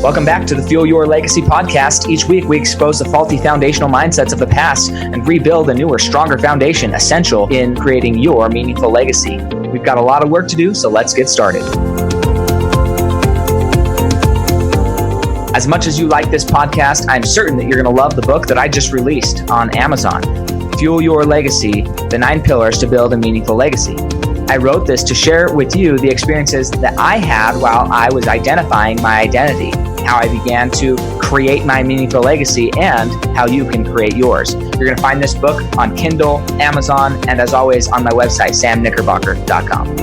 Welcome back to the Fuel Your Legacy podcast. Each week, we expose the faulty foundational mindsets of the past and rebuild a newer, stronger foundation essential in creating your meaningful legacy. We've got a lot of work to do, so let's get started. As much as you like this podcast, I'm certain that you're going to love the book that I just released on Amazon, Fuel Your Legacy, The 9 Pillars to Build a Meaningful Legacy. I wrote this to share with you the experiences that I had while I was identifying my identity, how I began to create my meaningful legacy, and how you can create yours. You're going to find this book on Kindle, Amazon, and as always on my website, samknickerbocker.com.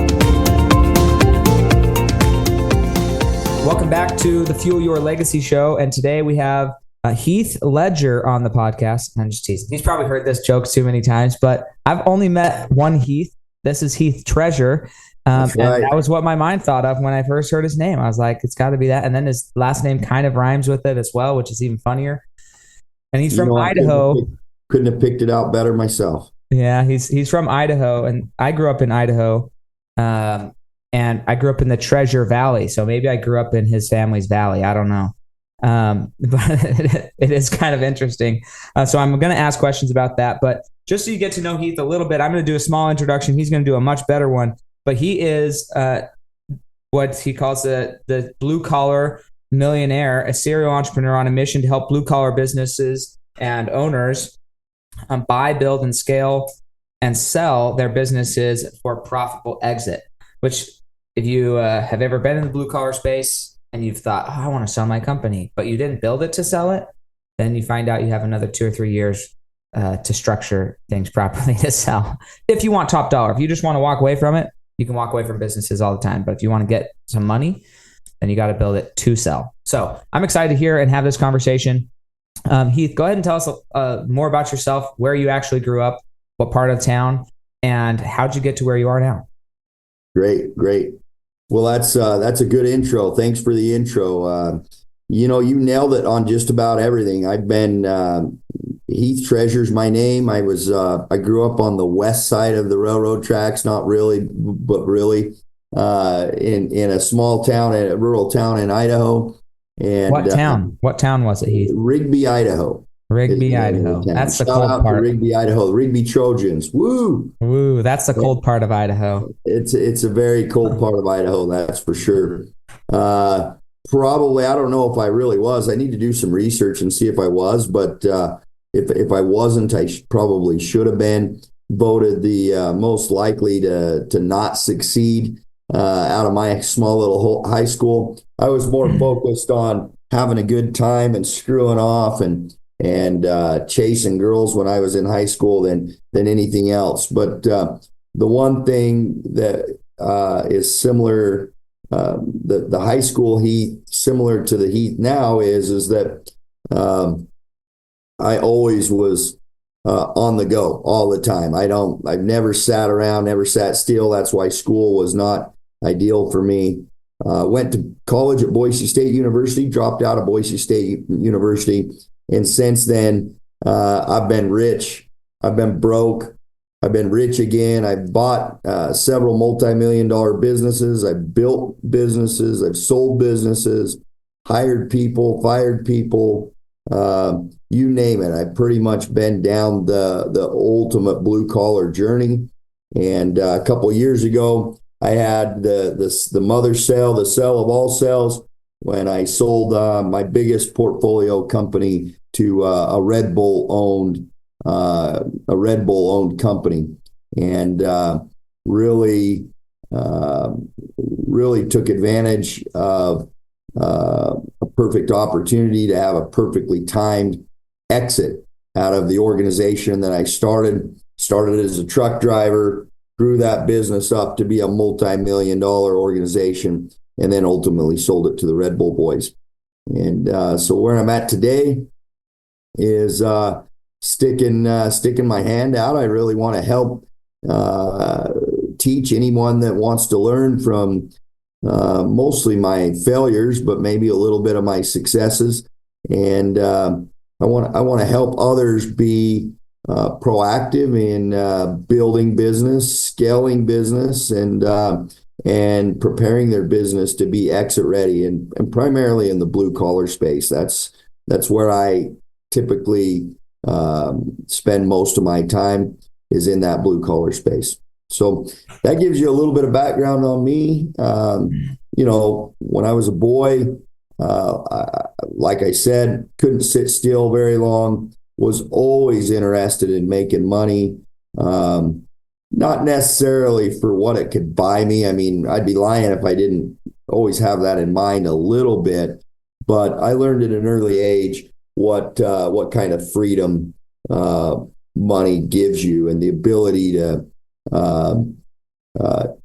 Welcome back to the Fuel Your Legacy show, and today we have Heath Ledger on the podcast. I'm just teasing. He's probably heard this joke too many times, but I've only met one Heath. This is Heath Treasure. And that was what my mind thought of when I first heard his name. I was like, it's got to be that. And then his last name kind of rhymes with it as well, which is even funnier. And he's from Idaho. Couldn't have picked it out better myself. Yeah, he's from Idaho, and I grew up in Idaho. And I grew up in the Treasure Valley. So maybe I grew up in his family's valley. I don't know. But it is kind of interesting. So I'm going to ask questions about that. But just so you get to know Heath a little bit, I'm going to do a small introduction. He's going to do a much better one. But he is what he calls the blue-collar millionaire, a serial entrepreneur on a mission to help blue-collar businesses and owners buy, build, and scale and sell their businesses for profitable exit, which if you have ever been in the blue-collar space and you've thought, oh, I want to sell my company, but you didn't build it to sell it, then you find out you have another 2 or 3 years to structure things properly to sell. If you want top dollar, if you just want to walk away from it, you can walk away from businesses all the time. But if you want to get some money, then you got to build it to sell. So I'm excited to hear and have this conversation. Heath, go ahead and tell us more about yourself, where you actually grew up, what part of town, and how'd you get to where you are now? Great. Well, that's a good intro. Thanks for the intro. You nailed it on just about everything. I've been Heath Treasure's my name. I grew up on the west side of the railroad tracks, not really, but really, in a small town, a rural town in Idaho. And what town? What town was it, Heath? Rigby, Idaho. Idaho. That's the cold part. Rigby, Idaho. The Rigby Trojans. Woo! Woo! That's the cold part of Idaho. It's a very cold part of Idaho. That's for sure. Probably, I don't know if I really was. I need to do some research and see if I was, but if I wasn't, I probably should have been voted the most likely to not succeed out of my small little high school. I was more focused on having a good time and screwing off and chasing girls when I was in high school than anything else. But the one thing that is similar, the high school Heath, similar to the Heath now is that I always was on the go all the time. I've never sat around, never sat still. That's why school was not ideal for me. Went to college at Boise State University, dropped out of Boise State University. And since then, I've been rich. I've been broke. I've been rich again. I've bought several multi-million-dollar businesses. I've built businesses. I've sold businesses, hired people, fired people, you name it. I've pretty much been down the ultimate blue-collar journey. And a couple of years ago, I had the mother sale, the sale of all sales, when I sold my biggest portfolio company to a Red Bull owned company, and really took advantage of a perfect opportunity to have a perfectly timed exit out of the organization that I started as a truck driver, grew that business up to be a multi-million-dollar organization, and then ultimately sold it to the Red Bull boys. And so where I'm at today is sticking my hand out. I really want to help teach anyone that wants to learn from mostly my failures, but maybe a little bit of my successes. And I want to help others be proactive in building business, scaling business, and and preparing their business to be exit ready, and primarily in the blue collar space. That's where I typically spend most of my time, is in that blue collar space. So that gives you a little bit of background on me. When I was a boy, like I said, couldn't sit still very long, was always interested in making money. Not necessarily for what it could buy me. I mean, I'd be lying if I didn't always have that in mind a little bit, but I learned at an early age what kind of freedom money gives you, and the ability to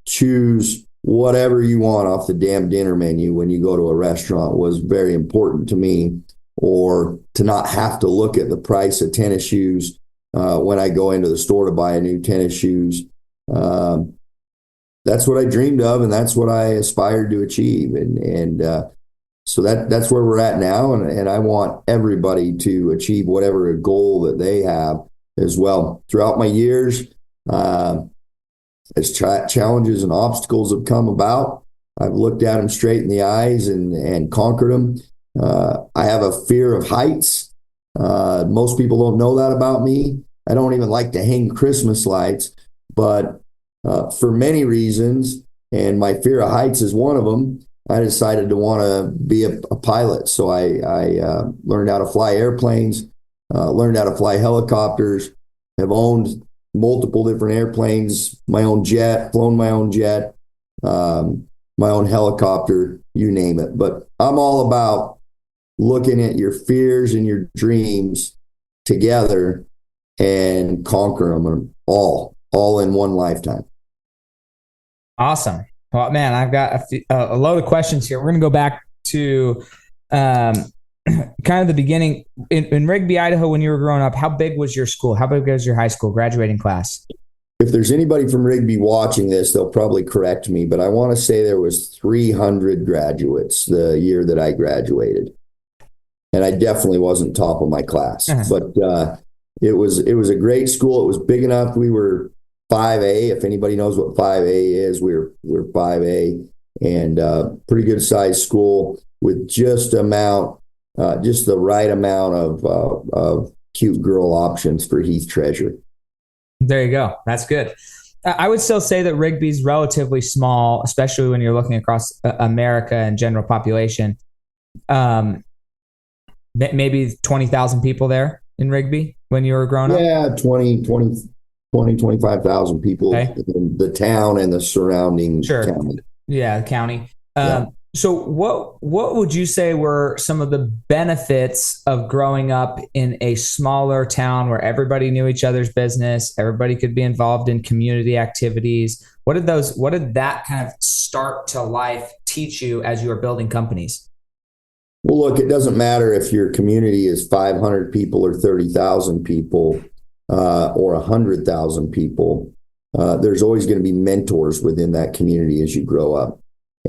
choose whatever you want off the damn dinner menu when you go to a restaurant was very important to me, or to not have to look at the price of tennis shoes when I go into the store to buy a new tennis shoes. That's what I dreamed of, and that's what I aspired to achieve. So that's where we're at now. And I want everybody to achieve whatever goal that they have as well. Throughout my years, as challenges and obstacles have come about, I've looked at them straight in the eyes and conquered them. I have a fear of heights. Most people don't know that about me. I don't even like to hang Christmas lights, but for many reasons, and my fear of heights is one of them, I decided to want to be a pilot. So I learned how to fly airplanes, learned how to fly helicopters, have owned multiple different airplanes, my own jet, flown my own jet, my own helicopter, you name it. But I'm all about looking at your fears and your dreams together and conquer them all in one lifetime. Awesome. Well, man, I've got a load of questions here. We're going to go back to kind of the beginning. In Rigby, Idaho, when you were growing up, how big was your school? How big was your high school graduating class? If there's anybody from Rigby watching this, they'll probably correct me, but I want to say there was 300 graduates the year that I graduated. And I definitely wasn't top of my class, but it was a great school. It was big enough. We were 5A. If anybody knows what 5A is, we're 5A, and pretty good sized school with just the right amount of cute girl options for Heath Treasure. There you go. That's good. I would still say that Rigby's relatively small, especially when you're looking across America and general population. Maybe 20,000 people there in Rigby when you were growing up? Yeah, 25,000 people in the town and the surrounding county. Yeah, the county. So what would you say were some of the benefits of growing up in a smaller town where everybody knew each other's business, everybody could be involved in community activities? What did that kind of start to life teach you as you were building companies? Well, look, it doesn't matter if your community is 500 people or 30,000 people or 100,000 people. There's always going to be mentors within that community as you grow up.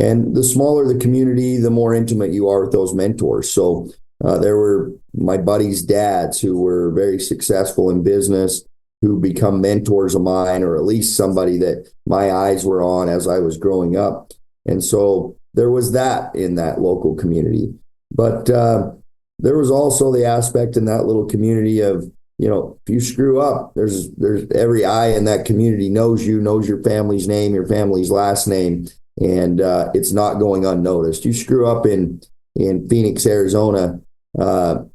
And the smaller the community, the more intimate you are with those mentors. So there were my buddies' dads who were very successful in business, who become mentors of mine, or at least somebody that my eyes were on as I was growing up. And so there was that in that local community. But there was also the aspect in that little community of, if you screw up, there's every eye in that community knows you, knows your family's name, your family's last name, and it's not going unnoticed. You screw up in Phoenix, Arizona, you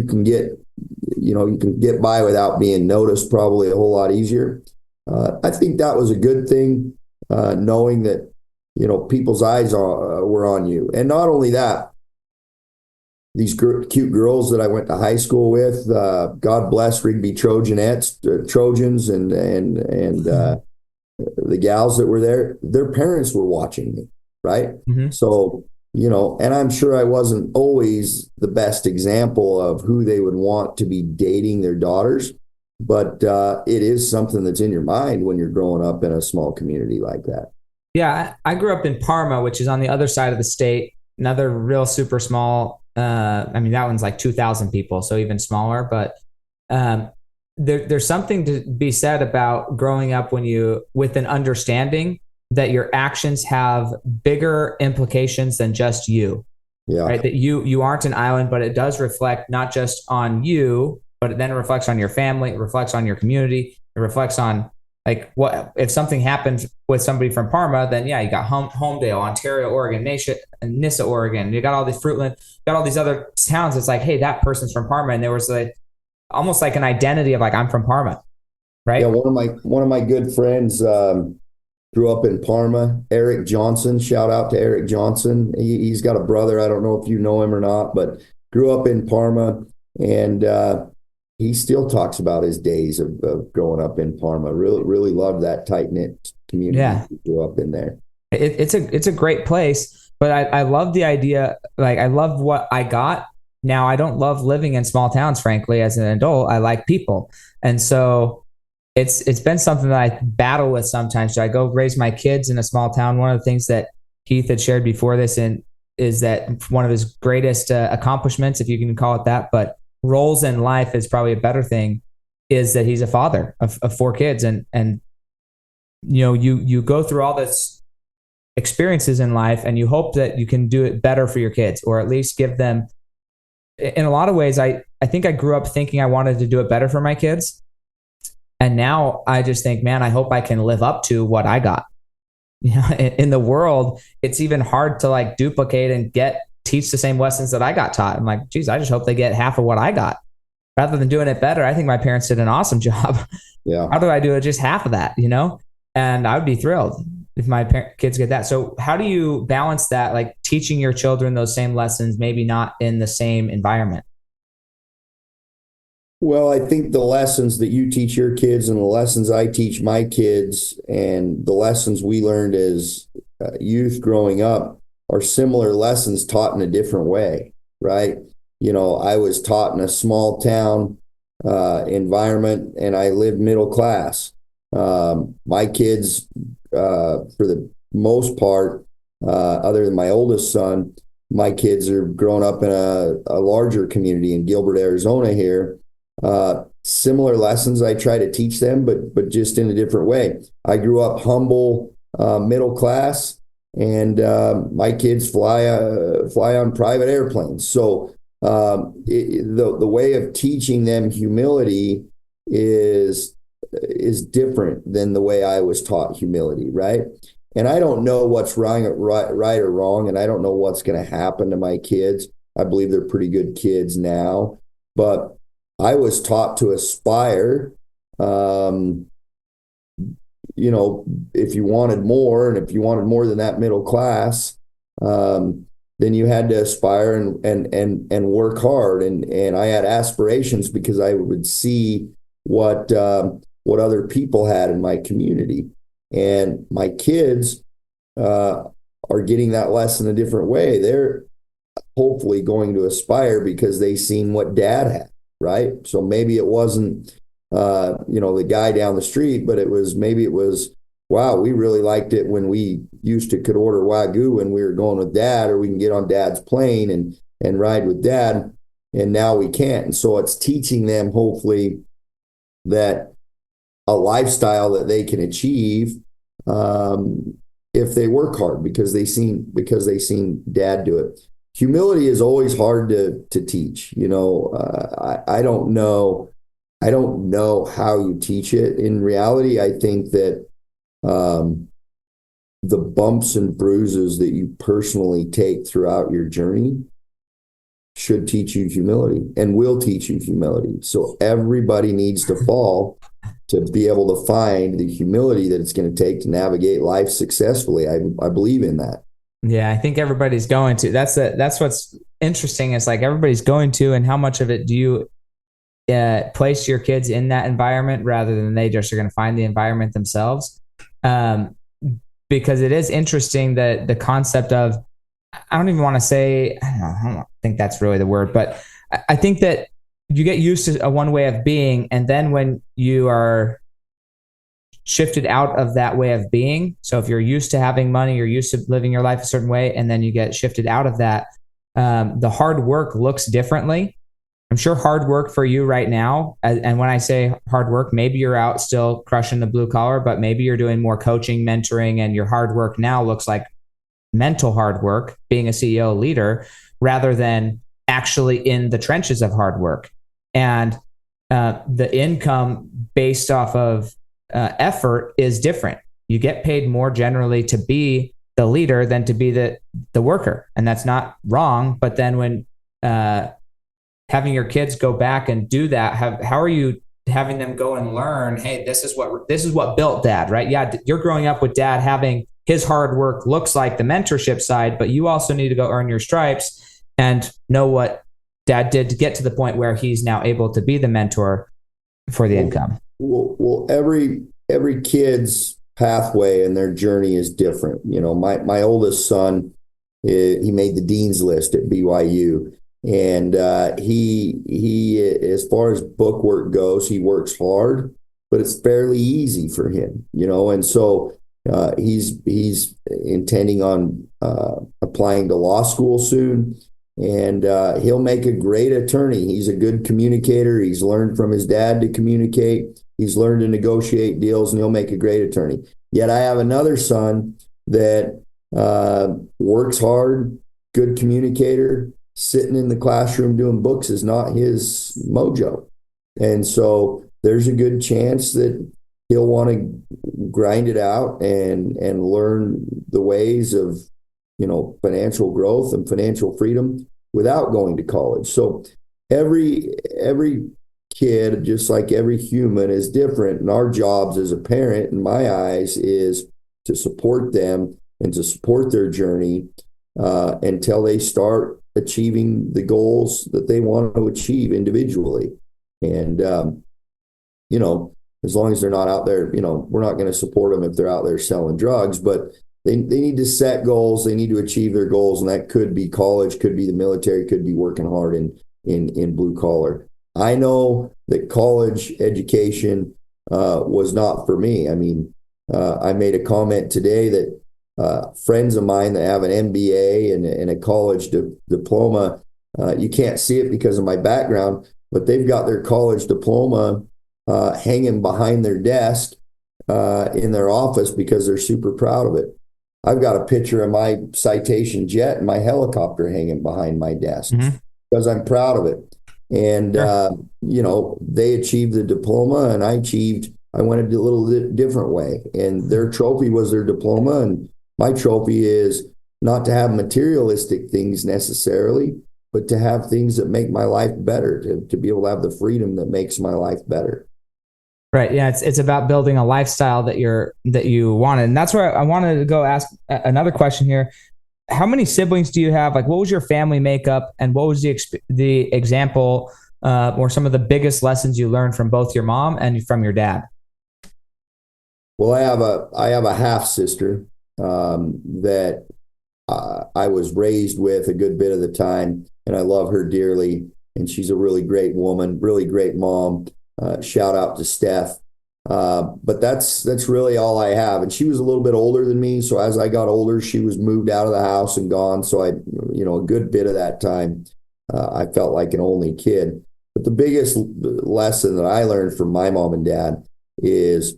can get by without being noticed probably a whole lot easier. I think that was a good thing, knowing that people's eyes were on you. And not only that, these cute girls that I went to high school with, God bless Rigby Trojans and the gals that were there, their parents were watching me, right? Mm-hmm. So, and I'm sure I wasn't always the best example of who they would want to be dating their daughters, but it is something that's in your mind when you're growing up in a small community like that. Yeah, I grew up in Parma, which is on the other side of the state. Another real super small. That one's like 2,000 people, so even smaller. But there's something to be said about growing up with an understanding that your actions have bigger implications than just you, Yeah. right? That you aren't an island, but it does reflect not just on you, but it then reflects on your family, it reflects on your community, it reflects on like what if something happens with somebody from Parma, then yeah, you got Homedale, Ontario, Oregon, Nissa, Oregon. You got all these Fruitland, you got all these other towns. It's like, hey, that person's from Parma, and there was like almost like an identity of like I'm from Parma, Yeah. right? One of my good friends grew up in Parma. Eric Johnson. Shout out to Eric Johnson. He's got a brother. I don't know if you know him or not, but grew up in Parma, and he still talks about his days of growing up in Parma. Really loved that tight knit community. Yeah, He grew up in there. it's a great place, but I love the idea. Like I love what I got. Now I don't love living in small towns, frankly. As an adult, I like people, and so it's been something that I battle with sometimes. So I go raise my kids in a small town. One of the things that Heath had shared before this and is that one of his greatest accomplishments, if you can call it that, but roles in life is probably a better thing, is that he's a father of four kids. And you go through all this experiences in life and you hope that you can do it better for your kids, or at least give them, in a lot of ways, I think I grew up thinking I wanted to do it better for my kids. And now I just think, man, I hope I can live up to what I got. In the world, it's even hard to like duplicate and teach the same lessons that I got taught. I'm like, geez, I just hope they get half of what I got rather than doing it better. I think my parents did an awesome job. Yeah. How do I do it just half of that, And I would be thrilled if my kids get that. So how do you balance that? Like teaching your children those same lessons, maybe not in the same environment. Well, I think the lessons that you teach your kids and the lessons I teach my kids and the lessons we learned as youth growing up are similar lessons taught in a different way, right? I was taught in a small town environment and I lived middle class. My kids, for the most part, other than my oldest son, my kids are growing up in a larger community in Gilbert, Arizona here. Similar lessons I try to teach them, but just in a different way. I grew up humble, middle class, and my kids fly on private airplanes. So the way of teaching them humility is different than the way I was taught humility, right? And I don't know what's right or wrong, and I don't know what's going to happen to my kids. I believe they're pretty good kids now, but I was taught to aspire, if you wanted more, and if you wanted more than that middle class, then you had to aspire and work hard. And I had aspirations because I would see what other people had in my community. And my kids are getting that lesson a different way. They're hopefully going to aspire because they seen what dad had. Right. So maybe it wasn't, the guy down the street, but it was, wow, we really liked it when we could order Wagyu when we were going with dad, or we can get on dad's plane and ride with dad. And now we can't. And so it's teaching them hopefully that a lifestyle that they can achieve, if they work hard because they seen dad do it. Humility is always hard to teach. I don't know how you teach it. In reality, I think that the bumps and bruises that you personally take throughout your journey should teach you humility and will teach you humility. So everybody needs to fall to be able to find the humility that it's going to take to navigate life successfully. I believe in that. Yeah, I think everybody's going to. That's what's interesting is like everybody's going to, and how much of it do you place your kids in that environment rather than they just are going to find the environment themselves? Because it is interesting that the concept of, I don't even want to say, I don't think that's really the word, but I think that you get used to a one way of being, and then when you are shifted out of that way of being. So if you're used to having money, you're used to living your life a certain way, and then you get shifted out of that, the hard work looks differently. I'm sure hard work for you right now. And when I say hard work, maybe you're out still crushing the blue collar, but maybe you're doing more coaching, mentoring, and your hard work now looks like mental hard work, being a CEO leader, rather than actually in the trenches of hard work. And the income based off of effort is different. You get paid more generally to be the leader than to be the worker. And that's not wrong. But then when having your kids go back and do that, how are you having them go and learn, hey, this is what built dad, right? Yeah, you're growing up with dad having his hard work looks like the mentorship side, but you also need to go earn your stripes and know what dad did to get to the point where he's now able to be the mentor for the income. Well, every kid's pathway and their journey is different. You know, my oldest son, he made the dean's list at BYU, and he as far as book work goes, he works hard, but it's fairly easy for him. You know, and so he's intending on applying to law school soon. And he'll make a great attorney. He's a good communicator. He's learned from his dad to communicate. He's learned to negotiate deals, and he'll make a great attorney. Yet I have another son that works hard, good communicator. Sitting in the classroom doing books is not his mojo. And so there's a good chance that he'll want to grind it out and learn the ways of, you know, financial growth and financial freedom without going to college. So every kid, just like every human, is different. And our jobs as a parent, in my eyes, is to support them and to support their journey until they start achieving the goals that they want to achieve individually. And, you know, as long as they're not out there, you know, we're not going to support them if they're out there selling drugs, but they need to set goals. They need to achieve their goals. And that could be college, could be the military, could be working hard in blue collar. I know that college education was not for me. I mean, I made a comment today that friends of mine that have an MBA and a college diploma, you can't see it because of my background, but they've got their college diploma hanging behind their desk in their office because they're super proud of it. I've got a picture of my Citation jet and my helicopter hanging behind my desk because I'm proud of it. And, you know, they achieved the diploma and I went a little different way. And their trophy was their diploma. And my trophy is not to have materialistic things necessarily, but to have things that make my life better, to be able to have the freedom that makes my life better. Right. Yeah. It's about building a lifestyle that you wanted. And that's where I wanted to go ask another question here. How many siblings do you have? Like, what was your family makeup, and what was the example or some of the biggest lessons you learned from both your mom and from your dad? Well, I have a half sister that I was raised with a good bit of the time, and I love her dearly. And she's a really great woman, really great mom. Shout out to Steph. But that's really all I have. And she was a little bit older than me. So as I got older, she was moved out of the house and gone. So a good bit of that time, I felt like an only kid. But the biggest lesson that I learned from my mom and dad is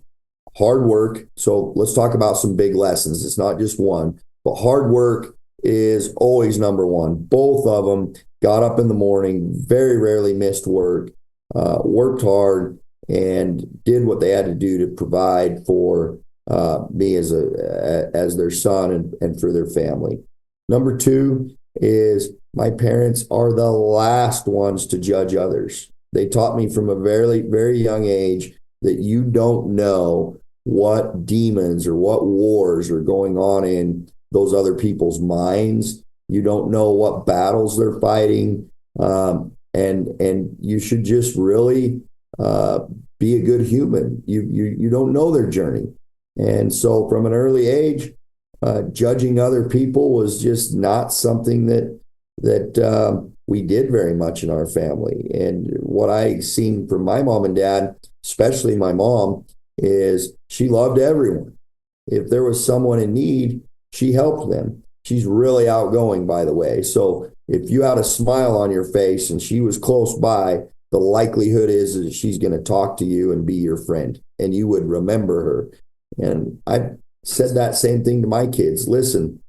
hard work. So let's talk about some big lessons. It's not just one, but hard work is always number one. Both of them got up in the morning, very rarely missed work, worked hard, and did what they had to do to provide for me as their son and for their family. Number two is my parents are the last ones to judge others. They taught me from a very, very young age that you don't know what demons or what wars are going on in those other people's minds. You don't know what battles they're fighting. And you should just really be a good human. You don't know their journey. And so from an early age, judging other people was just not something that we did very much in our family. And what I seen from my mom and dad, especially my mom, is she loved everyone. If there was someone in need, she helped them. She's really outgoing, by the way. So if you had a smile on your face and she was close by, the likelihood is that she's going to talk to you and be your friend, and you would remember her. And I said that same thing to my kids. Listen,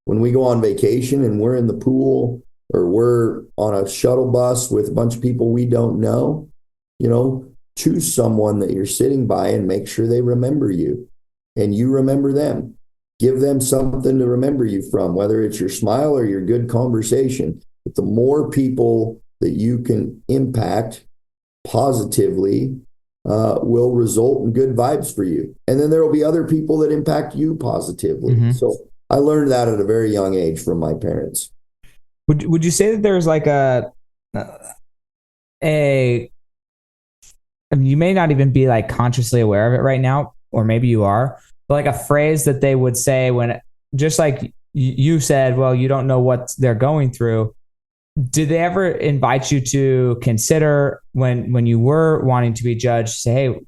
when we go on vacation and we're in the pool or we're on a shuttle bus with a bunch of people we don't know, choose someone that you're sitting by and make sure they remember you and you remember them. Give them something to remember you from, whether it's your smile or your good conversation. But the more people that you can impact positively will result in good vibes for you. And then there will be other people that impact you positively. Mm-hmm. So I learned that at a very young age from my parents. Would you say that there's like I mean, you may not even be like consciously aware of it right now, or maybe you are, but like a phrase that they would say when, just like you said, well, you don't know what they're going through. Did they ever invite you to consider when you were wanting to be judged, say, hey,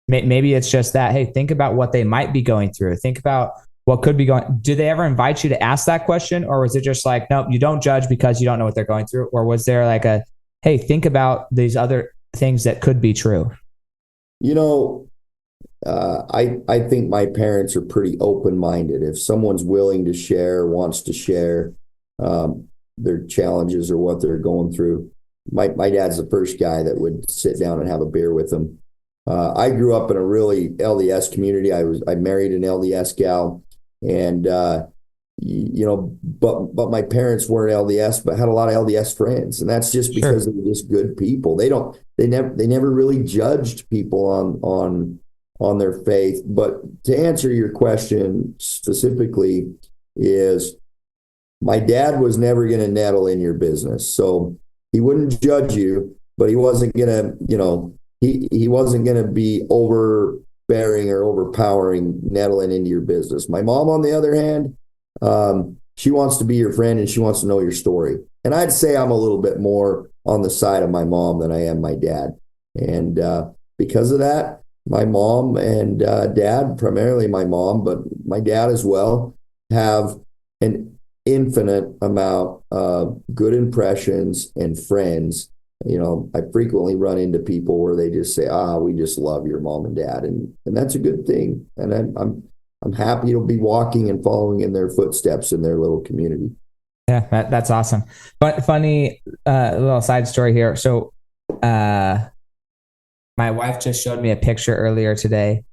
maybe it's just that, hey, think about what they might be going through. Think about what could be going. Did they ever invite you to ask that question? Or was it just like, no, you don't judge because you don't know what they're going through? Or was there like a, hey, think about these other things that could be true? I think my parents are pretty open-minded. If someone's willing to share, wants to share their challenges or what they're going through, my dad's the first guy that would sit down and have a beer with them. I grew up in a really LDS community. I married an LDS gal, and but my parents weren't LDS, but had a lot of LDS friends, and that's just because they're just good people. They never really judged people on their faith. But to answer your question specifically, is my dad was never going to meddle in your business, so he wouldn't judge you, but he wasn't going to, he wasn't going to be overbearing or overpowering, meddling into your business. My mom, on the other hand, she wants to be your friend and she wants to know your story. And I'd say I'm a little bit more on the side of my mom than I am my dad. And because of that, my mom and dad, primarily my mom, but my dad as well, have an infinite amount of good impressions and friends. I frequently run into people where they just say, we just love your mom and dad. And that's a good thing. And I'm happy to be walking and following in their footsteps in their little community. Yeah, that's awesome. But funny little side story here. So my wife just showed me a picture earlier today.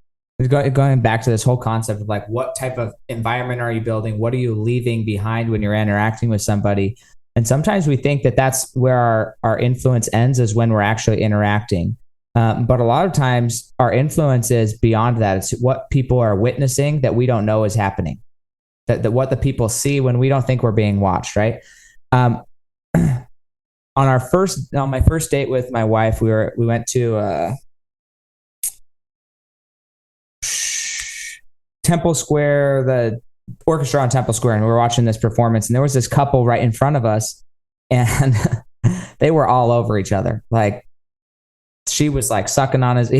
Going back to this whole concept of like, what type of environment are you building? What are you leaving behind when you're interacting with somebody? And sometimes we think that that's where our influence ends, is when we're actually interacting. But a lot of times our influence is beyond that. It's what people are witnessing that we don't know is happening. That what the people see when we don't think we're being watched, right? On my first date with my wife, we went to Temple Square, the orchestra on Temple Square, and we were watching this performance, and there was this couple right in front of us, and they were all over each other. Like, she was like sucking on his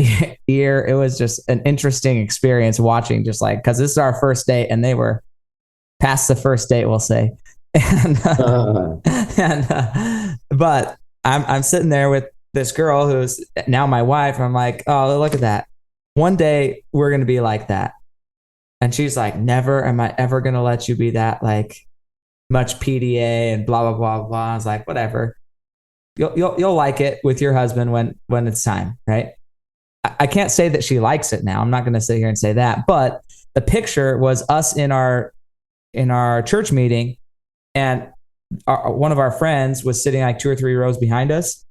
ear. It was just an interesting experience watching, just like, because this is our first date and they were past the first date, we'll say. But I'm sitting there with this girl who's now my wife. And I'm like, oh, look at that. One day we're going to be like that. And she's like, never am I ever going to let you be that, like, much PDA and blah, blah, blah, blah. I was like, whatever. You'll like it with your husband when it's time, right? I can't say that she likes it now. I'm not going to sit here and say that, but the picture was us in our church meeting, and one of our friends was sitting like 2 or 3 rows behind us.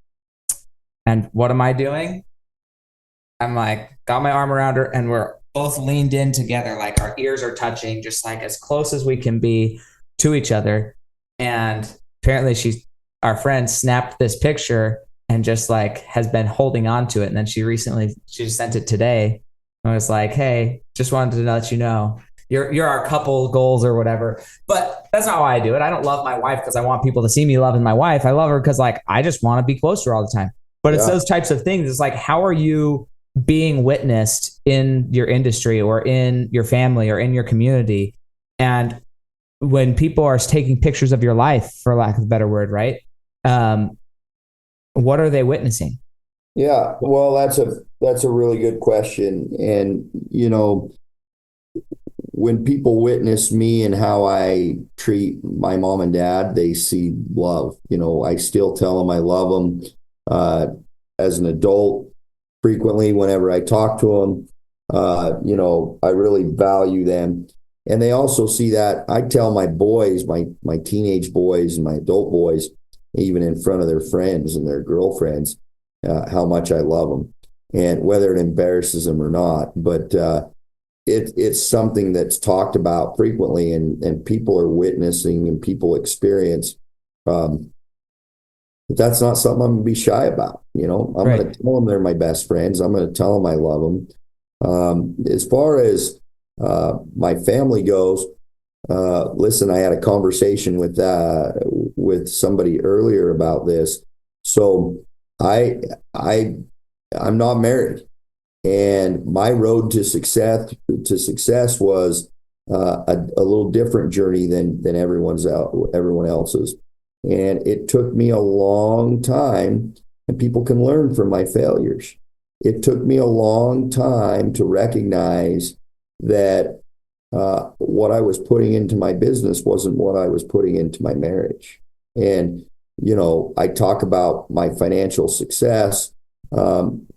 And what am I doing? I'm like, got my arm around her, and we're both leaned in together, like our ears are touching, just like as close as we can be to each other. And apparently our friend snapped this picture and just like has been holding on to it. And then she just sent it today. I was like, hey, just wanted to let you know you're our couple goals or whatever. But that's not how I do it. I don't love my wife because I want people to see me loving my wife. I love her because like I just want to be close to her all the time. But it's those types of things. It's like, how are you being witnessed in your industry or in your family or in your community? And when people are taking pictures of your life, for lack of a better word, right? What are they witnessing? Yeah, well, that's a really good question. And when people witness me and how I treat my mom and dad, they see love. I still tell them I love them as an adult frequently whenever I talk to them. I really value them. And they also see that. I tell my boys, my teenage boys and my adult boys, even in front of their friends and their girlfriends, how much I love them, and whether it embarrasses them or not. But it's something that's talked about frequently, and people are witnessing and people experience. But that's not something I'm going to be shy about. I'm Right. going to tell them they're my best friends. I'm going to tell them I love them. As far as my family goes, listen, I had a conversation with somebody earlier about this. So I'm not married, and my road to success was a little different journey than everyone else's. And it took me a long time, and people can learn from my failures. It took me a long time to recognize that what I was putting into my business wasn't what I was putting into my marriage. And, I talk about my financial success,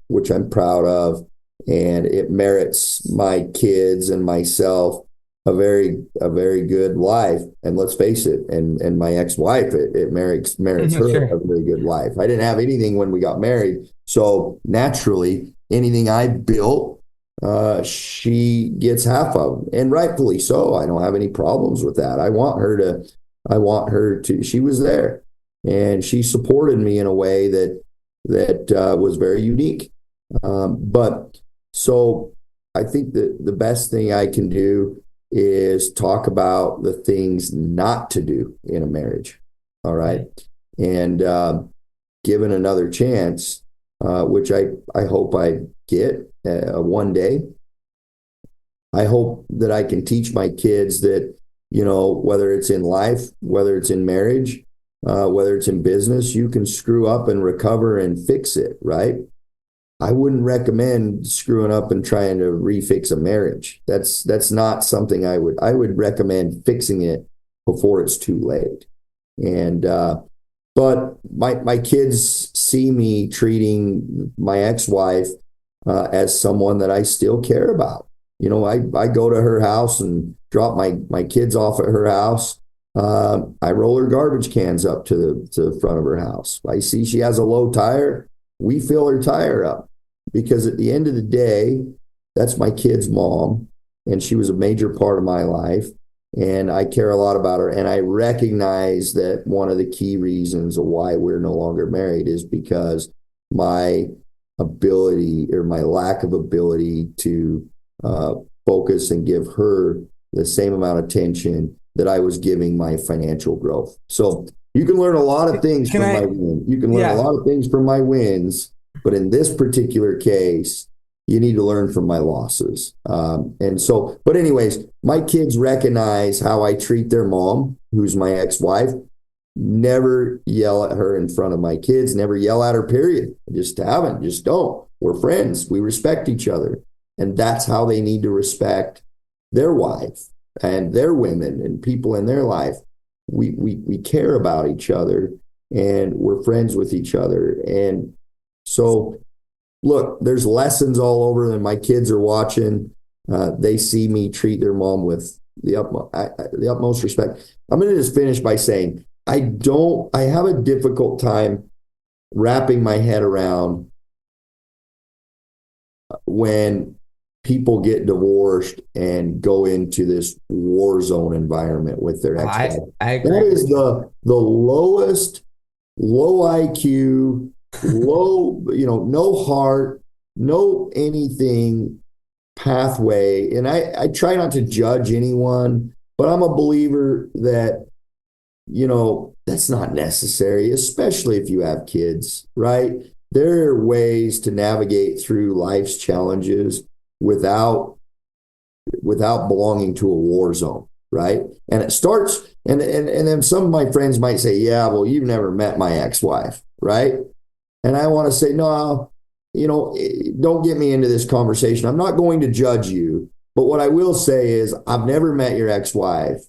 which I'm proud of, and it merits my kids and myself a very good life. And let's face it, and my ex-wife, it merits her Sure. a very good life. I didn't have anything when we got married. So naturally, anything I built, she gets half of, and rightfully so. I don't have any problems with that. I want her to, she was there, and she supported me in a way that was very unique. But so I think that the best thing I can do is talk about the things not to do in a marriage. All right. And given another chance, which I hope I get one day, I hope that I can teach my kids that, whether it's in life, whether it's in marriage, whether it's in business, you can screw up and recover and fix it, right? I wouldn't recommend screwing up and trying to refix a marriage. That's not something I would recommend fixing it before it's too late. And but my kids see me treating my ex-wife as someone that I still care about. I go to her house and drop my kids off at her house. I roll her garbage cans up to the front of her house. I see she has a low tire. We fill her tire up, because at the end of the day, that's my kid's mom, and she was a major part of my life, and I care a lot about her. And I recognize that one of the key reasons of why we're no longer married is because my ability, or my lack of ability, to focus and give her the same amount of attention that I was giving my financial growth. So you can learn a lot of things from my wins. You can learn a lot of things from my wins, but in this particular case, you need to learn from my losses. But anyways, my kids recognize how I treat their mom, who's my ex-wife. Never yell at her in front of my kids. Never yell at her, period. Just don't. We're friends. We respect each other. And that's how they need to respect their wife and their women and people in their life. We care about each other, and we're friends with each other. And so, look, there's lessons all over, and my kids are watching. They see me treat their mom with the utmost respect. I'm going to just finish by saying I have a difficult time wrapping my head around when people get divorced and go into this war zone environment with their ex-wife. I agree. That is the lowest, low IQ, low, no heart, no anything pathway. And I try not to judge anyone, but I'm a believer that, that's not necessary, especially if you have kids, right? There are ways to navigate through life's challenges without belonging to a war zone. right? And it starts, and then some of my friends might say, yeah, well, you've never met my ex-wife, right? And I want to say, no, don't get me into this conversation. I'm not going to judge you. But what I will say is, I've never met your ex-wife,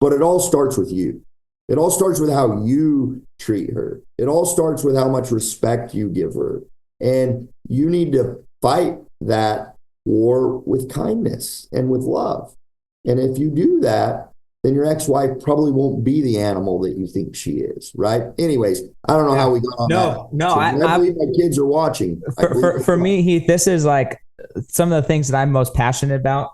but it all starts with you. It all starts with how you treat her. It all starts with how much respect you give her. And you need to fight that war with kindness and with love. And if you do that, then your ex-wife probably won't be the animal that you think she is, right? Anyways, I don't know how we got on that. No, so I believe my kids are watching. For me, Heath, this is like some of the things that I'm most passionate about.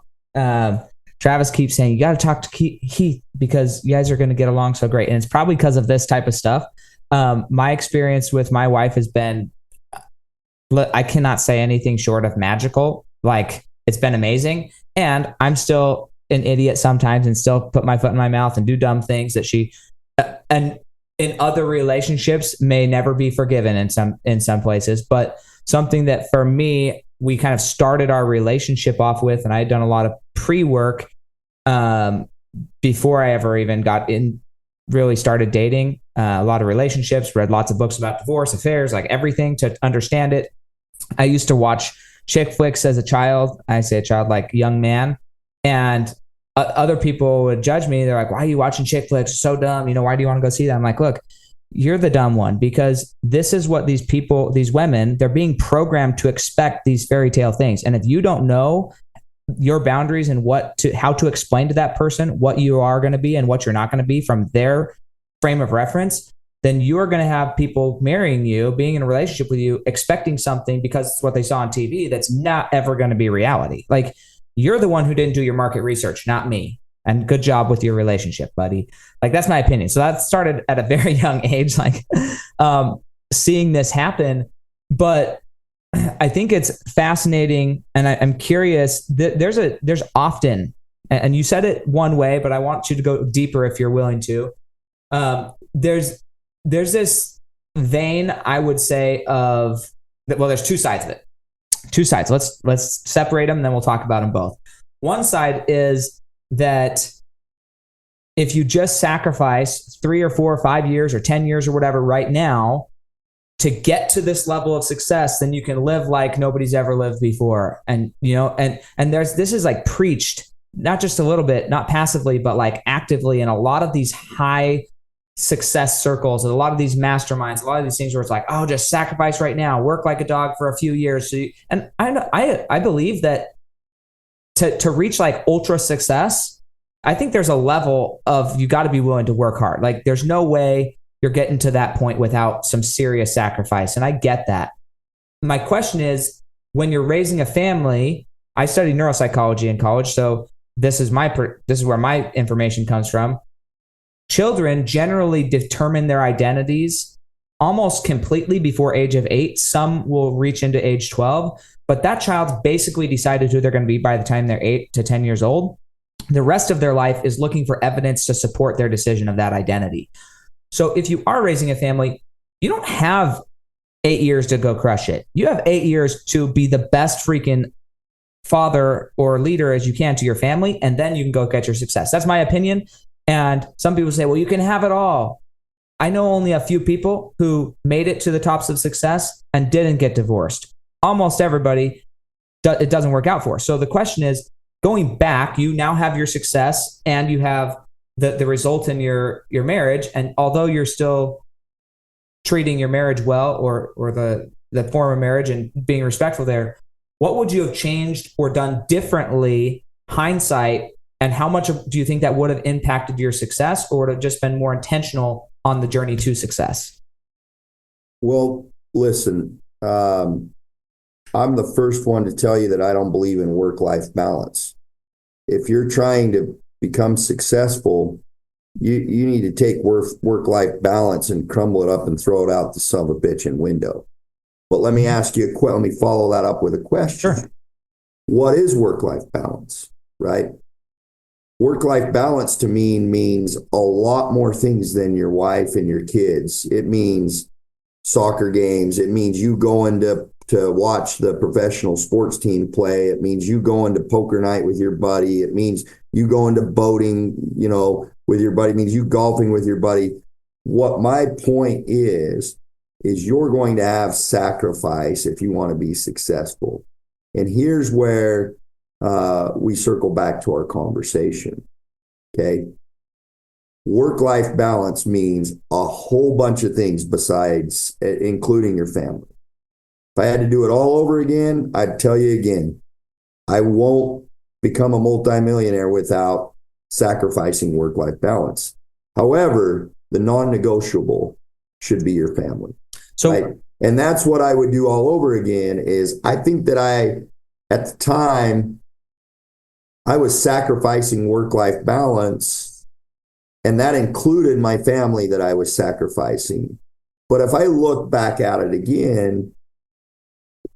Travis keeps saying, you got to talk to Heath because you guys are going to get along so great. And it's probably because of this type of stuff. My experience with my wife has been, I cannot say anything short of magical. Like, it's been amazing. And I'm still an idiot sometimes and still put my foot in my mouth and do dumb things that she, and in other relationships may never be forgiven in some places. But something that for me, we kind of started our relationship off with, and I had done a lot of pre-work before I ever even got in, really started dating, a lot of relationships, read lots of books about divorce, affairs, like everything to understand it. I used to watch chick flicks as a child. I say a child, like young man. And other people would judge me. They're like, why are you watching chick flicks? It's so dumb. Why do you want to go see that? I'm like, look, you're the dumb one, because this is what these people, these women, they're being programmed to expect these fairy tale things. And if you don't know your boundaries and how to explain to that person what you are going to be and what you're not going to be from their frame of reference, then you're going to have people marrying you, being in a relationship with you, expecting something because it's what they saw on TV that's not ever going to be reality. Like, you're the one who didn't do your market research, not me. And good job with your relationship, buddy. Like, that's my opinion. So that started at a very young age, like seeing this happen. But I think it's fascinating, and I'm curious that there's often, and you said it one way, but I want you to go deeper if you're willing to. There's this vein, I would say, of, well, there's two sides of it. Two sides. Let's separate them, and then we'll talk about them both. One side is that if you just sacrifice 3 or 4 or 5 years or 10 years or whatever right now to get to this level of success, then you can live like nobody's ever lived before. And this is like preached, not just a little bit, not passively, but like actively in a lot of these high success circles and a lot of these masterminds, a lot of these things where it's like, oh, just sacrifice right now, work like a dog for a few years. And I believe that to reach like ultra success, I think there's a level of, you got to be willing to work hard. Like, there's no way you're getting to that point without some serious sacrifice. And I get that. My question is, when you're raising a family, I studied neuropsychology in college. So this is where my information comes from. Children generally determine their identities almost completely before age of 8. Some will reach into age 12, but that child's basically decided who they're going to be by the time they're 8 to 10 years old. The rest of their life is looking for evidence to support their decision of that identity. So if you are raising a family, you don't have 8 years to go crush it. You have 8 years to be the best freaking father or leader as you can to your family, and then you can go get your success. That's my opinion. And some people say, well, you can have it all. I know only a few people who made it to the tops of success and didn't get divorced. Almost everybody, it doesn't work out for. So the question is, going back, you now have your success and you have the result in your marriage. And although you're still treating your marriage well, or the form of marriage, and being respectful there, what would you have changed or done differently, hindsight? And how much do you think that would have impacted your success, or would have just been more intentional on the journey to success? Well, listen, I'm the first one to tell you that I don't believe in work-life balance. If you're trying to become successful, you need to take work-life balance and crumble it up and throw it out the son of a bitchin' window. But let me ask you let me follow that up with a question. Sure. What is work-life balance, right? Work-life balance to me means a lot more things than your wife and your kids. It means soccer games. It means you going to watch the professional sports team play. It means you going to poker night with your buddy. It means you going to boating, with your buddy, means you golfing with your buddy. What my point is you're going to have sacrifice if you want to be successful. And here's where we circle back to our conversation. Okay. Work-life balance means a whole bunch of things besides, including your family. If I had to do it all over again, I'd tell you again, I won't become a multimillionaire without sacrificing work-life balance. However, the non-negotiable should be your family. So, right? And that's what I would do all over again. Is I think that at the time, I was sacrificing work-life balance, and that included my family that I was sacrificing. But if I look back at it again,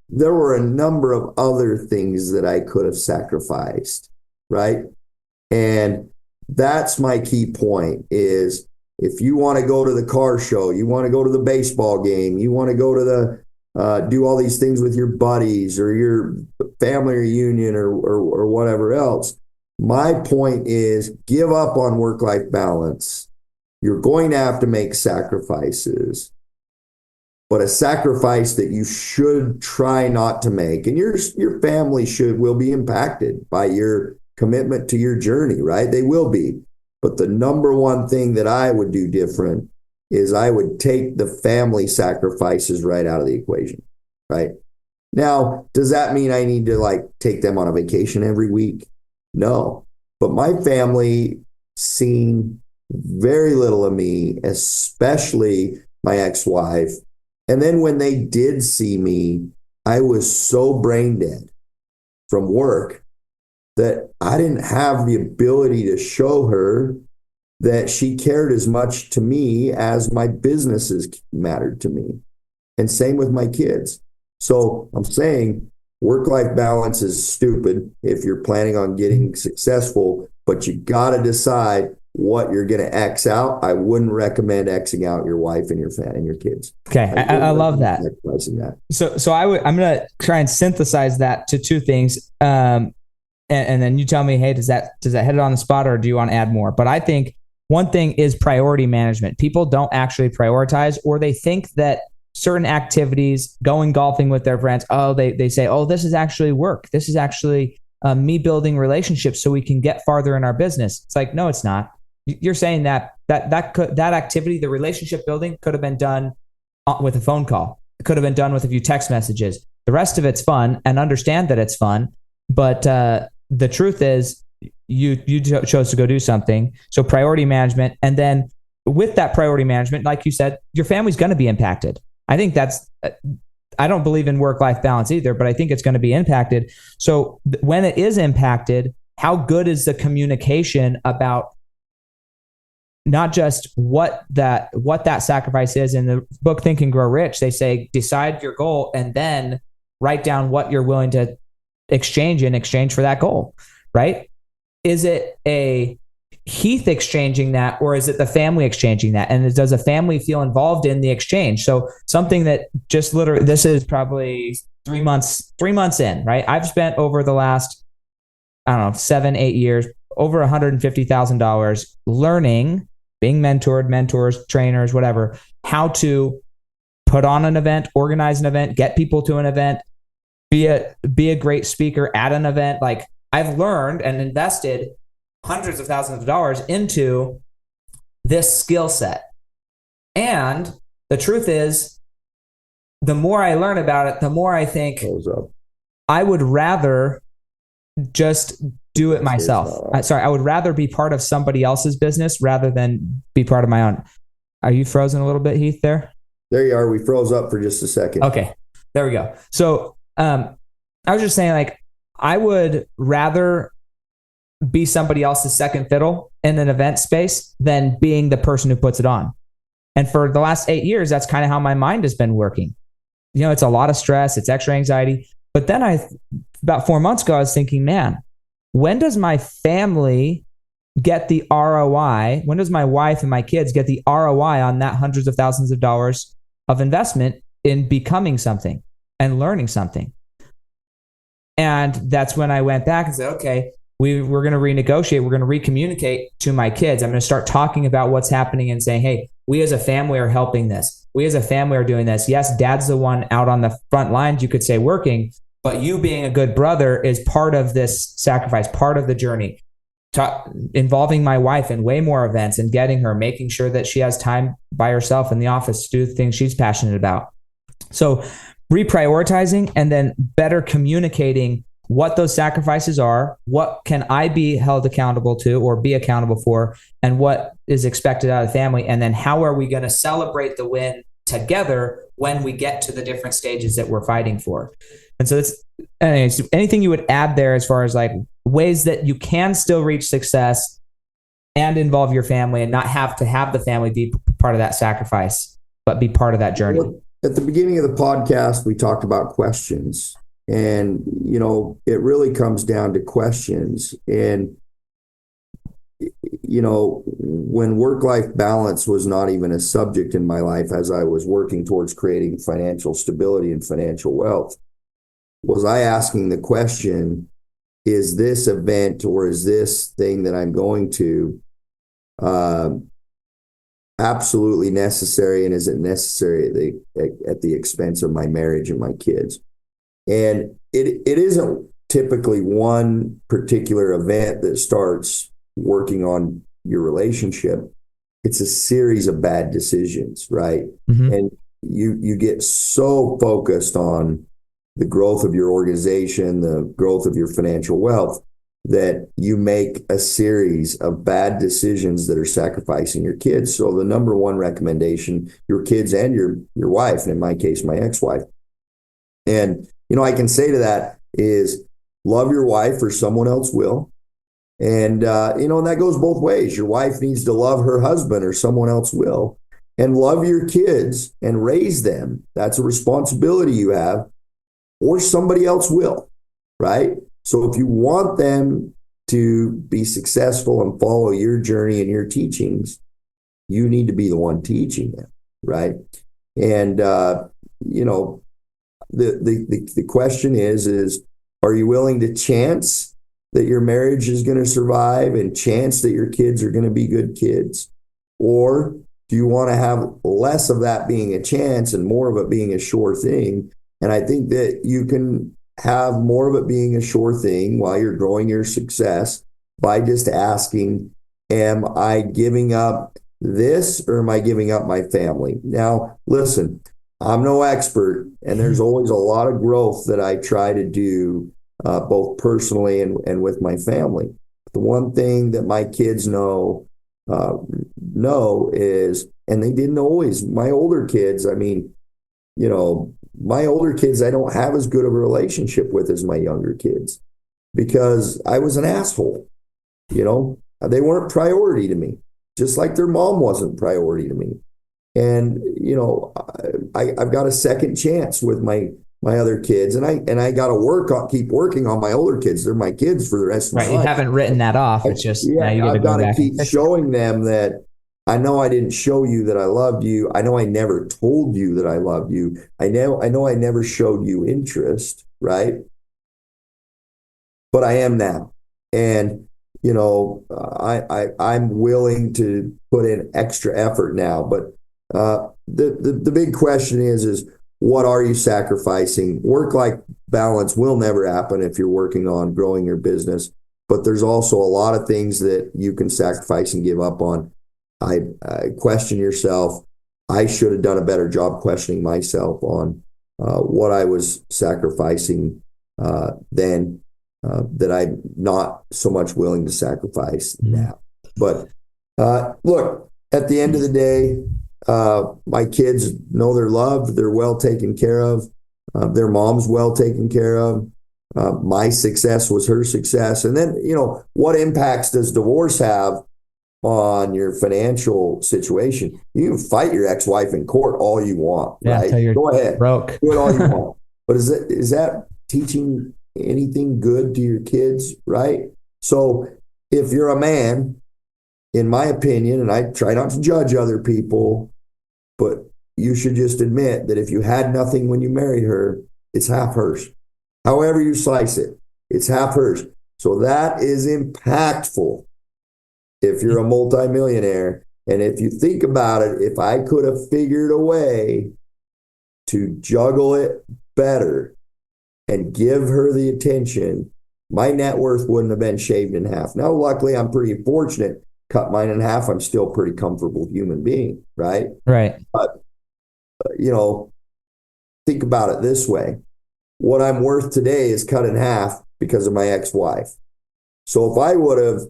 there were a number of other things that I could have sacrificed, right? And that's my key point is, if you want to go to the car show, you want to go to the baseball game, you want to go to do all these things with your buddies or your family reunion or whatever else. My point is, give up on work-life balance. You're going to have to make sacrifices, but a sacrifice that you should try not to make. And your family will be impacted by your commitment to your journey, right? They will be. But the number one thing that I would do different is I would take the family sacrifices right out of the equation, right? Now, does that mean I need to take them on a vacation every week? No. But my family seen very little of me, especially my ex-wife. And then when they did see me, I was so brain dead from work that I didn't have the ability to show her that she cared as much to me as my businesses mattered to me. And same with my kids. So I'm saying work-life balance is stupid if you're planning on getting successful, but you got to decide what you're going to X out. I wouldn't recommend Xing out your wife and your kids. Okay. I love that. That. So I'm going to try and synthesize that to two things. And then you tell me, hey, does that hit it on the spot, or do you want to add more? But I think one thing is priority management. People don't actually prioritize, or they think that certain activities, going golfing with their friends, they say, this is actually work. This is actually me building relationships so we can get farther in our business. It's like, no, it's not. You're saying that activity, the relationship building, could have been done with a phone call. It could have been done with a few text messages. The rest of it's fun, and understand that it's fun. But the truth is, you chose to go do something. So priority management. And then with that priority management, like you said, your family's going to be impacted. I think I don't believe in work-life balance either, but I think it's going to be impacted. So when it is impacted, how good is the communication about not just what that sacrifice is? In the book Think and Grow Rich, they say, decide your goal and then write down what you're willing to exchange for that goal, right? Is it a Heath exchanging that, or is it the family exchanging that? And does a family feel involved in the exchange? So something that just literally, this is probably 3 months in, right? I've spent over the last, 7-8 years, over $150,000 learning, being mentored, mentors, trainers, whatever, how to put on an event, organize an event, get people to an event, be a great speaker at an event. Like, I've learned and invested hundreds of thousands of dollars into this skill set. And the truth is, the more I learn about it, the more I think I would rather just do it myself. I would rather be part of somebody else's business rather than be part of my own. Are you frozen a little bit, Heath, there? There you are. We froze up for just a second. Okay, there we go. So I was just saying, I would rather be somebody else's second fiddle in an event space than being the person who puts it on. And for the last 8 years, that's kind of how my mind has been working. It's a lot of stress, it's extra anxiety. But then about 4 months ago, I was thinking, man, when does my family get the ROI? When does my wife and my kids get the ROI on that hundreds of thousands of dollars of investment in becoming something and learning something? And that's when I went back and said, okay, we're going to renegotiate. We're going to recommunicate to my kids. I'm going to start talking about what's happening and saying, hey, we as a family are helping this. We as a family are doing this. Yes, dad's the one out on the front lines, you could say, working, but you being a good brother is part of this sacrifice, part of the journey. Involving my wife in way more events and getting her, making sure that she has time by herself in the office to do things she's passionate about. So reprioritizing and then better communicating what those sacrifices are, what can I be held accountable to or be accountable for, and what is expected out of the family, and then how are we going to celebrate the win together when we get to the different stages that we're fighting for. And so that's, anyways, anything you would add there as far as like ways that you can still reach success and involve your family and not have to have the family be part of that sacrifice, but be part of that journey? Well, at the beginning of the podcast, we talked about questions. And, you know, it really comes down to questions. And, you know, when work-life balance was not even a subject in my life as I was working towards creating financial stability and financial wealth, was I asking the question, is this event or is this thing that I'm going to absolutely necessary, and is it necessary at the expense of my marriage and my kids? And it isn't typically one particular event that starts working on your relationship. It's a series of bad decisions, right? Mm-hmm. And you get so focused on the growth of your organization, the growth of your financial wealth, that you make a series of bad decisions that are sacrificing your kids. So the number one recommendation, your kids and your wife, and in my case, my ex-wife. And, you know, I can say to that is love your wife or someone else will. And, you know, and that goes both ways. Your wife needs to love her husband or someone else will. And love your kids and raise them. That's a responsibility you have, or somebody else will, right? So if you want them to be successful and follow your journey and your teachings, you need to be the one teaching them, right? And, you know, the question is, are you willing to chance that your marriage is going to survive and chance that your kids are going to be good kids? Or do you want to have less of that being a chance and more of it being a sure thing? And I think that you can have more of it being a sure thing while you're growing your success by just asking, am I giving up this or am I giving up my family? Now, listen, I'm no expert, and there's always a lot of growth that I try to do both personally and with my family. The one thing that my kids know is, and they didn't always, my older kids, I mean, you know, my older kids, I don't have as good of a relationship with as my younger kids because I was an asshole. You know, they weren't priority to me, just like their mom wasn't priority to me. And, you know, I've got a second chance with my other kids, and I got to keep working on my older kids. They're my kids for the rest of my life. You haven't written that off. It's just now you got to go back. Keep showing them that I know I didn't show you that I loved you. I know I never told you that I loved you. I know I never showed you interest, right? But I am now, and you know, I'm willing to put in extra effort now. But the big question is what are you sacrificing? Work-life balance will never happen if you're working on growing your business. But there's also a lot of things that you can sacrifice and give up on. I question yourself. I should have done a better job questioning myself on what I was sacrificing then that I'm not so much willing to sacrifice now. But look, at the end of the day, my kids know they're loved. They're well taken care of. Their mom's well taken care of. My success was her success. And then, you know, what impacts does divorce have on your financial situation? You can fight your ex-wife in court all you want, right? Go ahead. Broke. Do it all you want. But is that teaching anything good to your kids, right? So if you're a man, in my opinion, and I try not to judge other people, but you should just admit that if you had nothing when you married her, it's half hers. However you slice it, it's half hers. So that is impactful if you're a multimillionaire. And if you think about it, if I could have figured a way to juggle it better and give her the attention, my net worth wouldn't have been shaved in half. Now, luckily, I'm pretty fortunate. Cut mine in half, I'm still a pretty comfortable human being, right? Right. But, think about it this way. What I'm worth today is cut in half because of my ex-wife. So if I would have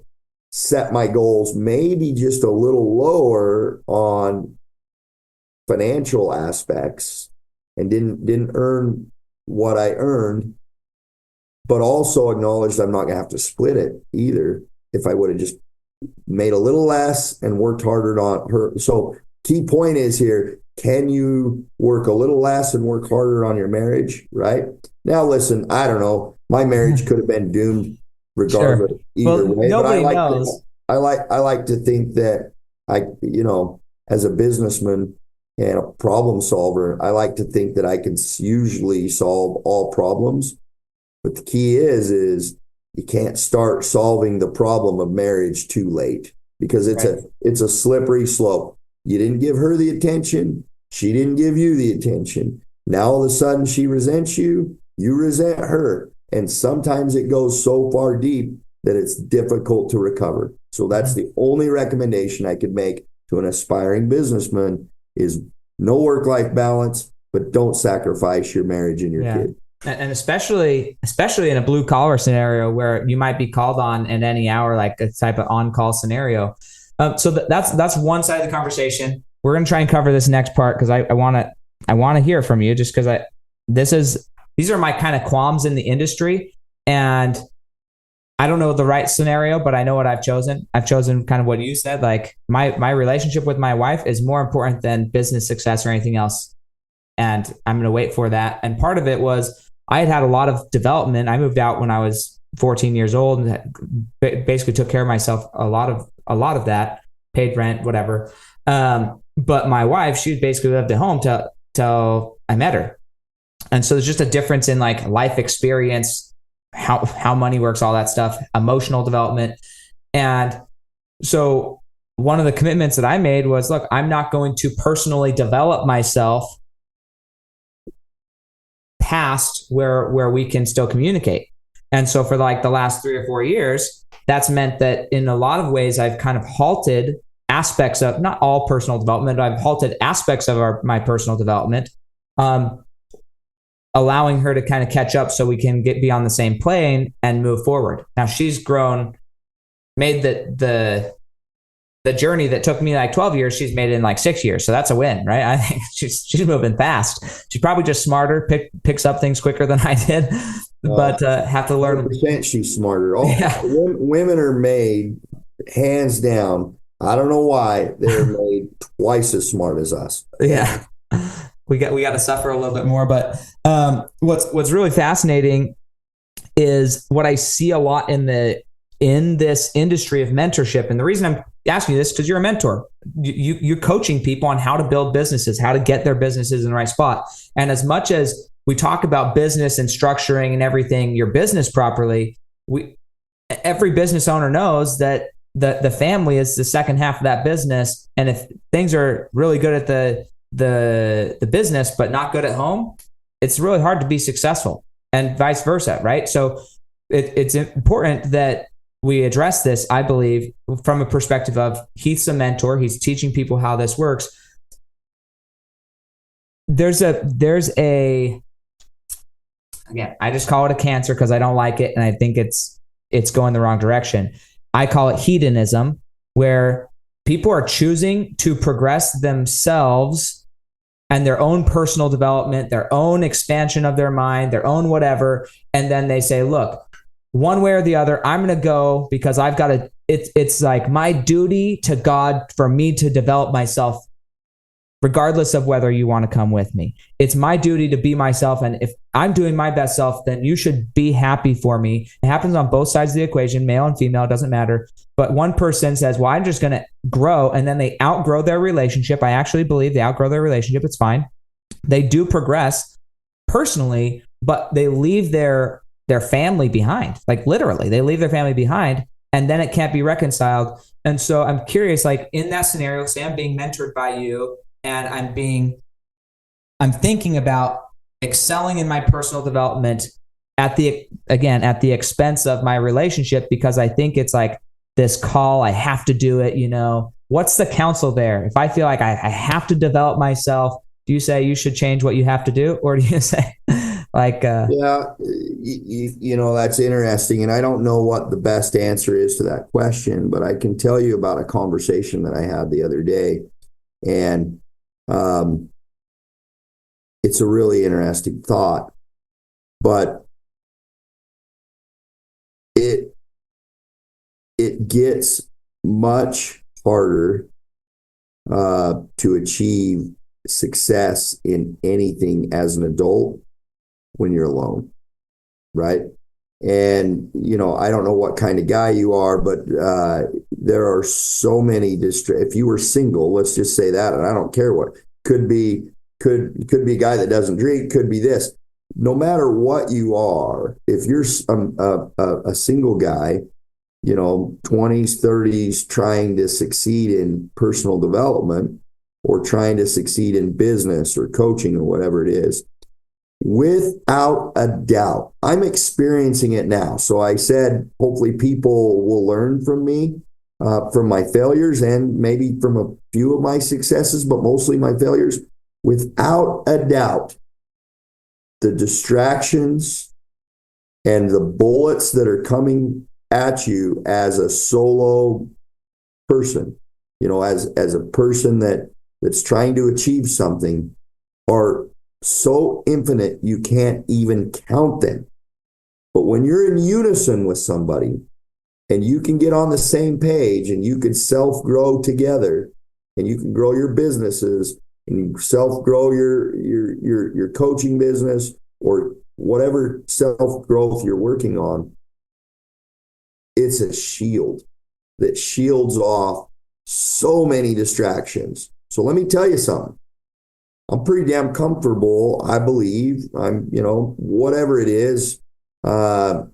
set my goals maybe just a little lower on financial aspects and didn't earn what I earned, but also acknowledged I'm not going to have to split it either if I would have just made a little less and worked harder on her. So key point is here, can you work a little less and work harder on your marriage, right? Now, listen, I don't know. My marriage could have been doomed regardless either way. Nobody but knows. I like to think that as a businessman and a problem solver, I like to think that I can usually solve all problems. But the key is you can't start solving the problem of marriage too late because it's a slippery slope. You didn't give her the attention. She didn't give you the attention. Now all of a sudden she resents you. You resent her. And sometimes it goes so far deep that it's difficult to recover. So that's the only recommendation I could make to an aspiring businessman is no work-life balance, but don't sacrifice your marriage and your kid. And especially in a blue collar scenario where you might be called on at any hour, like a type of on-call scenario. So that's one side of the conversation. We're going to try and cover this next part because I want to hear from you just because these are my kind of qualms in the industry, and I don't know the right scenario, but I know what I've chosen. I've chosen kind of what you said. Like my relationship with my wife is more important than business success or anything else. And I'm going to wait for that. And part of it was I had a lot of development. I moved out when I was 14 years old and basically took care of myself. A lot of that, paid rent, whatever. But my wife, she basically lived at home till I met her. And so there's just a difference in like life experience, how money works, all that stuff, emotional development. And so one of the commitments that I made was, look, I'm not going to personally develop myself past where we can still communicate. And so for like the last 3 or 4 years, that's meant that in a lot of ways, I've kind of halted aspects of, not all personal development, but I've halted aspects of my personal development, allowing her to kind of catch up so we can be on the same plane and move forward. Now she's grown, made the journey that took me like 12 years, she's made it in like 6 years. So that's a win, right? I think she's moving fast. She's probably just smarter, picks up things quicker than I did, but have to learn. 100% she's smarter. Women are made, hands down. I don't know why they're made twice as smart as us. Yeah. We got to suffer a little bit more, but what's really fascinating is what I see a lot in this industry of mentorship. And the reason I'm asking you this, because you're a mentor, you're coaching people on how to build businesses, how to get their businesses in the right spot. And as much as we talk about business and structuring and everything, your business properly, every business owner knows that the family is the second half of that business. And if things are really good at the business, but not good at home, it's really hard to be successful, and vice versa. Right. So it's important that we address this, I believe, from a perspective of Heath's a mentor. He's teaching people how this works. There's a, again, I just call it a cancer because I don't like it. And I think it's going the wrong direction. I call it hedonism, where people are choosing to progress themselves and their own personal development, their own expansion of their mind, their own whatever. And then they say, look, one way or the other, I'm going to go because I've got to, it's like my duty to God for me to develop myself, regardless of whether you want to come with me. It's my duty to be myself. And if I'm doing my best self, then you should be happy for me. It happens on both sides of the equation, male and female, it doesn't matter. But one person says, well, I'm just going to grow. And then they outgrow their relationship. I actually believe they outgrow their relationship. It's fine. They do progress personally, but they leave their their family behind. Like literally, they leave their family behind, and then it can't be reconciled. And so I'm curious, like in that scenario, say I'm being mentored by you, and I'm thinking about excelling in my personal development at the expense of my relationship, because I think it's like this call, I have to do it, what's the counsel there? If I feel like I have to develop myself, do you say you should change what you have to do? Or do you say like, yeah, that's interesting. And I don't know what the best answer is to that question, but I can tell you about a conversation that I had the other day. And, it's a really interesting thought, but it gets much harder to achieve success in anything as an adult when you're alone, right? And I don't know what kind of guy you are, but there are so many if you were single, let's just say that, and I don't care what, could be a guy that doesn't drink, could be this. No matter what you are, if you're a single guy, 20s, 30s, trying to succeed in personal development or trying to succeed in business or coaching or whatever it is, without a doubt, I'm experiencing it now. So I said, hopefully people will learn from me, from my failures and maybe from a few of my successes, but mostly my failures. Without a doubt, the distractions and the bullets that are coming at you as a solo person, as a person that's trying to achieve something, are so infinite you can't even count them. But when you're in unison with somebody and you can get on the same page and you can self-grow together and you can grow your businesses and you self-grow your coaching business or whatever self-growth you're working on, it's a shield that shields off so many distractions. So let me tell you something. I'm pretty damn comfortable, I believe. I'm, whatever it is, call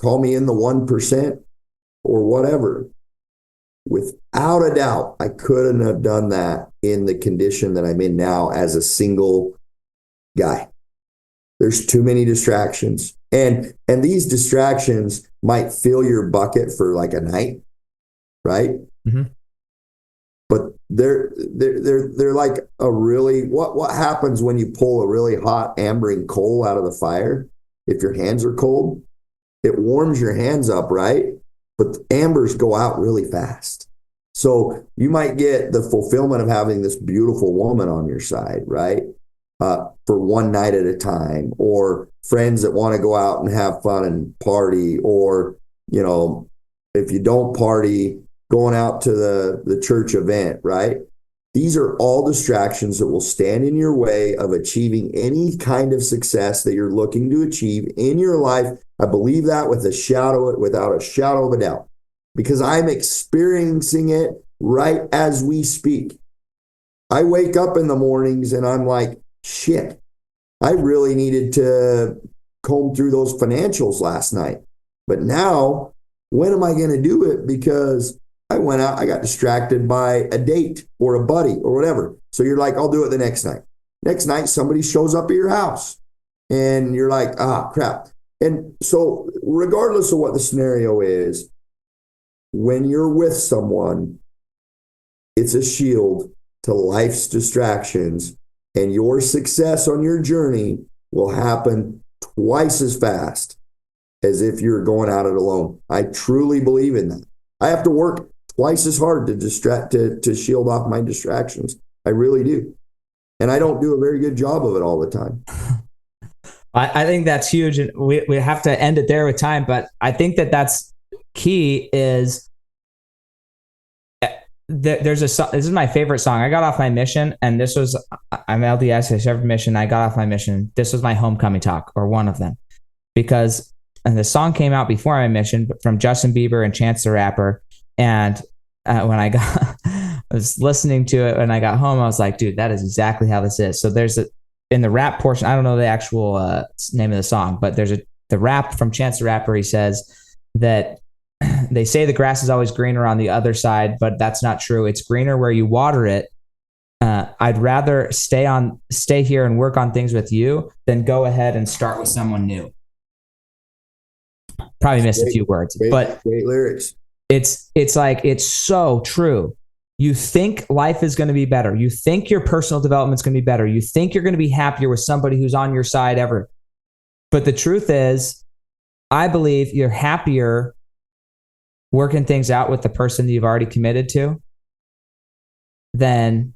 me in the 1% or whatever. Without a doubt, I couldn't have done that in the condition that I'm in now as a single guy. There's too many distractions. And these distractions might fill your bucket for like a night, right? Mm-hmm. But they're like a really, what happens when you pull a really hot ambering coal out of the fire? If your hands are cold, it warms your hands up, right? But the ambers go out really fast. So you might get the fulfillment of having this beautiful woman on your side, right? For one night at a time, or friends that want to go out and have fun and party, or, if you don't party, going out to the church event, right? These are all distractions that will stand in your way of achieving any kind of success that you're looking to achieve in your life. I believe that without a shadow of a doubt, because I'm experiencing it right as we speak. I wake up in the mornings and I'm like, shit, I really needed to comb through those financials last night. But now, when am I going to do it? Because I went out, I got distracted by a date or a buddy or whatever. So you're like, I'll do it the next night. Next night, somebody shows up at your house and you're like, crap. And so regardless of what the scenario is, when you're with someone, it's a shield to life's distractions, and your success on your journey will happen twice as fast as if you're going at it alone. I truly believe in that. I have to work twice as hard to shield off my distractions. I really do. And I don't do a very good job of it all the time. I think that's huge. And we have to end it there with time, but I think that's key is there's a song. This is my favorite song. I got off my mission, and this was, I'm LDS, I served mission. I got off my mission. This was my homecoming talk, or one of them, because the song came out before my mission from Justin Bieber and Chance the Rapper. And when I was listening to it, when I got home, I was like, dude, that is exactly how this is. So there's in the rap portion, I don't know the actual name of the song, but there's the rap from Chance the Rapper, he says that they say the grass is always greener on the other side, but that's not true. It's greener where you water it. I'd rather stay here and work on things with you than go ahead and start with someone new. Probably missed a few words, but great lyrics. It's like, it's so true. You think life is going to be better. You think your personal development is going to be better. You think you're going to be happier with somebody who's on your side ever. But the truth is, I believe you're happier working things out with the person that you've already committed to than,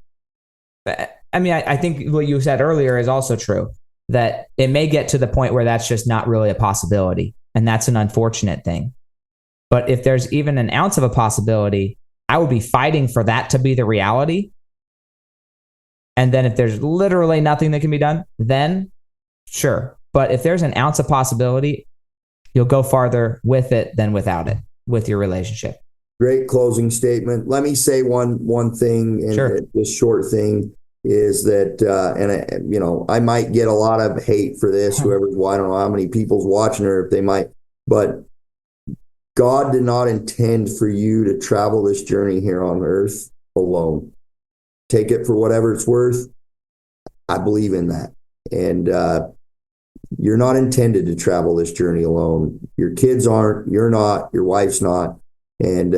I mean, I think what you said earlier is also true, that it may get to the point where that's just not really a possibility. And that's an unfortunate thing. But if there's even an ounce of a possibility, I would be fighting for that to be the reality. And then if there's literally nothing that can be done, then sure. But if there's an ounce of possibility, you'll go farther with it than without it, with your relationship. Great closing statement. Let me say one thing, and sure. This short thing is that, I might get a lot of hate for this, whoever, well, I don't know how many people's watching, or if they might, but God did not intend for you to travel this journey here on earth alone. Take it for whatever it's worth. I believe in that. And you're not intended to travel this journey alone. Your kids aren't, you're not, your wife's not. And,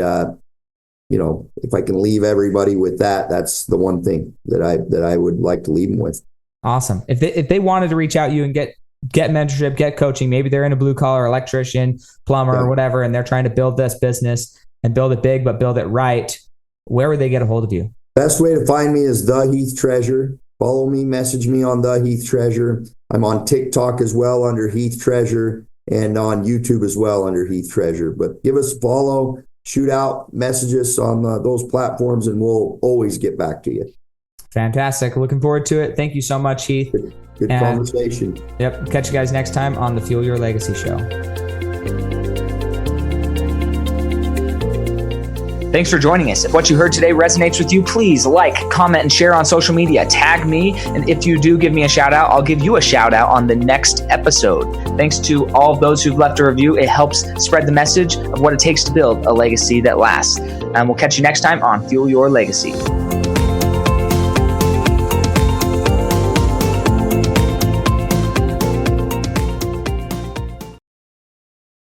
if I can leave everybody with that, that's the one thing that I would like to leave them with. Awesome. If they wanted to reach out to you and get mentorship, get coaching, maybe they're in a blue collar electrician, plumber, or whatever, and they're trying to build this business and build it big, but build it right, where would they get a hold of you? Best way to find me is The Heath Treasure. Follow me, message me on The Heath Treasure. I'm on TikTok as well under Heath Treasure, and on YouTube as well under Heath Treasure. But give us a follow, shoot out messages on those platforms, and we'll always get back to you. Fantastic. Looking forward to it. Thank you so much, Heath. Good conversation. Yep. Catch you guys next time on the Fuel Your Legacy show. Thanks for joining us. If what you heard today resonates with you, please like, comment, and share on social media. Tag me. And if you do give me a shout out, I'll give you a shout out on the next episode. Thanks to all of those who've left a review. It helps spread the message of what it takes to build a legacy that lasts. And we'll catch you next time on Fuel Your Legacy.